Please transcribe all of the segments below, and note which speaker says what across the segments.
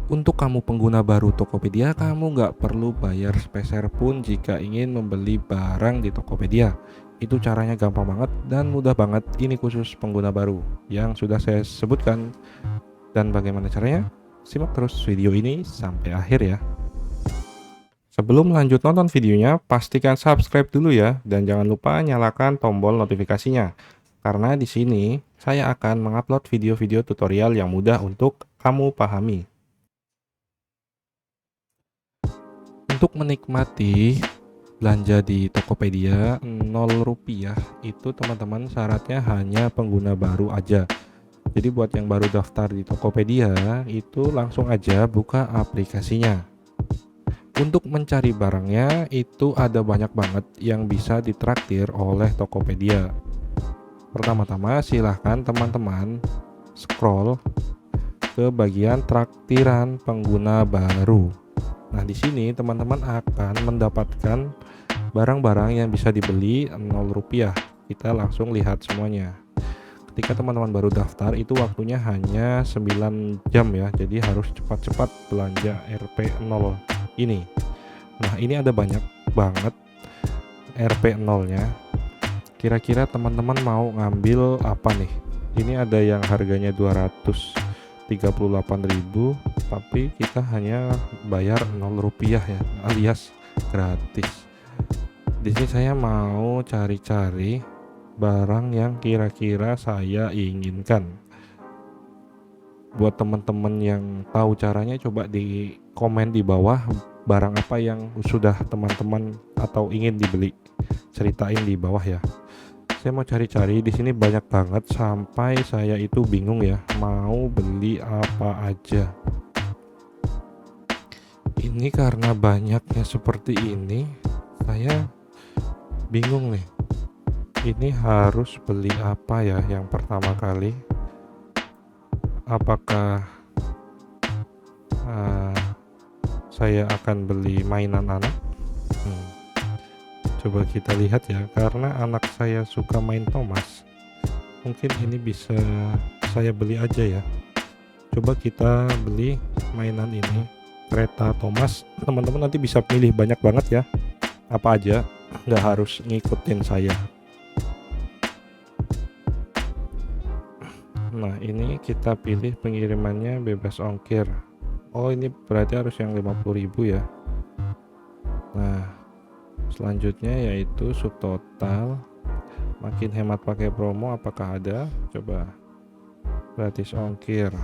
Speaker 1: Untuk kamu pengguna baru Tokopedia, kamu nggak perlu bayar sepeser pun jika ingin membeli barang di Tokopedia. Itu caranya gampang banget dan mudah banget. Ini khusus pengguna baru yang sudah saya sebutkan. Dan bagaimana caranya? Simak terus video ini sampai akhir ya. Sebelum lanjut nonton videonya, pastikan subscribe dulu ya dan jangan lupa nyalakan tombol notifikasinya. Karena di sini saya akan mengupload video-video tutorial yang mudah untuk kamu pahami. Untuk menikmati belanja di Tokopedia 0 rupiah itu teman-teman syaratnya hanya pengguna baru aja. Jadi buat yang baru daftar di Tokopedia itu langsung aja buka aplikasinya. Untuk mencari barangnya itu ada banyak banget yang bisa ditraktir oleh Tokopedia. Pertama-tama silahkan teman-teman scroll ke bagian traktiran pengguna baru. Nah, di sini teman-teman akan mendapatkan barang-barang yang bisa dibeli 0 rupiah. Kita langsung lihat semuanya. Ketika teman-teman baru daftar itu waktunya hanya 9 jam ya. Jadi harus cepat-cepat belanja RP0 ini. Nah, ini ada banyak banget RP0-nya. Kira-kira teman-teman mau ngambil apa nih? Ini ada yang harganya 238.000, tapi kita hanya bayar 0 rupiah ya, alias gratis. Di sini saya mau cari-cari barang yang kira-kira saya inginkan. Buat teman-teman yang tahu caranya, coba di komen di bawah barang apa yang sudah teman-teman atau ingin dibeli. Ceritain di bawah ya. Saya mau cari-cari di sini banyak banget sampai saya itu bingung ya mau beli apa aja. Ini karena banyaknya seperti ini, saya bingung nih. Ini harus beli apa ya yang pertama kali? Apakah saya akan beli mainan anak? Coba kita lihat ya, karena anak saya suka main Thomas. Mungkin ini bisa saya beli aja ya. Coba kita beli mainan ini, kereta Thomas. Teman-teman nanti bisa pilih banyak banget ya, apa aja, nggak harus ngikutin saya. Nah, ini kita pilih pengirimannya bebas ongkir. Oh, ini berarti harus yang 50.000 ya. Nah, selanjutnya yaitu subtotal. Makin hemat pakai promo, apakah ada? Coba. Gratis ongkir.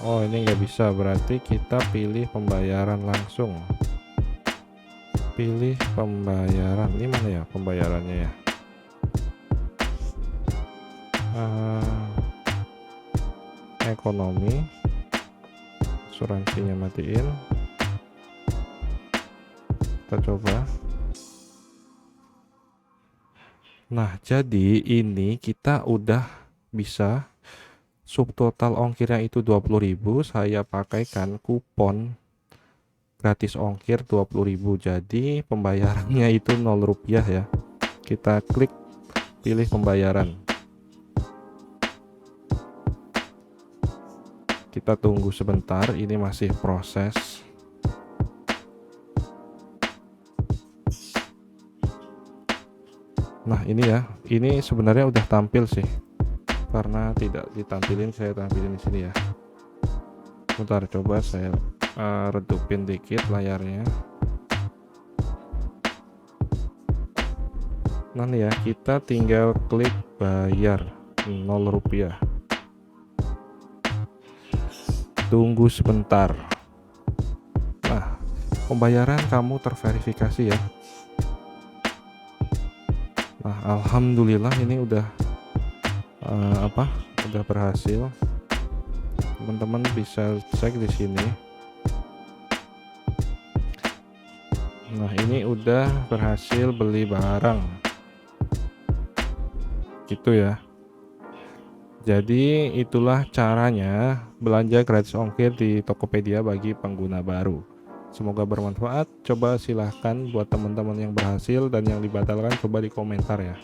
Speaker 1: Oh, ini nggak bisa, berarti kita pilih pembayaran langsung. Pilih pembayaran. Ini mana ya pembayarannya ya? Ekonomi. Asuransinya matiin. Kita coba. Nah, jadi ini kita udah bisa subtotal ongkirnya itu 20.000, saya pakaikan kupon gratis ongkir 20.000. Jadi pembayarannya itu 0 rupiah ya. Kita klik pilih pembayaran. Kita tunggu sebentar, ini masih proses. Nah, ini ya, ini sebenarnya udah tampil sih. Karena tidak ditampilin, saya tampilin di sini ya. Bentar, coba saya redupin dikit layarnya. Nah nih ya, kita tinggal klik bayar 0 rupiah. Tunggu sebentar. Nah, pembayaran kamu terverifikasi ya. Nah, alhamdulillah ini udah udah berhasil. Teman-teman bisa cek di sini. Nah, ini udah berhasil beli barang. Gitu ya. Jadi itulah caranya belanja gratis ongkir di Tokopedia bagi pengguna baru. Semoga bermanfaat. Coba silahkan buat teman-teman yang berhasil dan yang dibatalkan coba di komentar ya.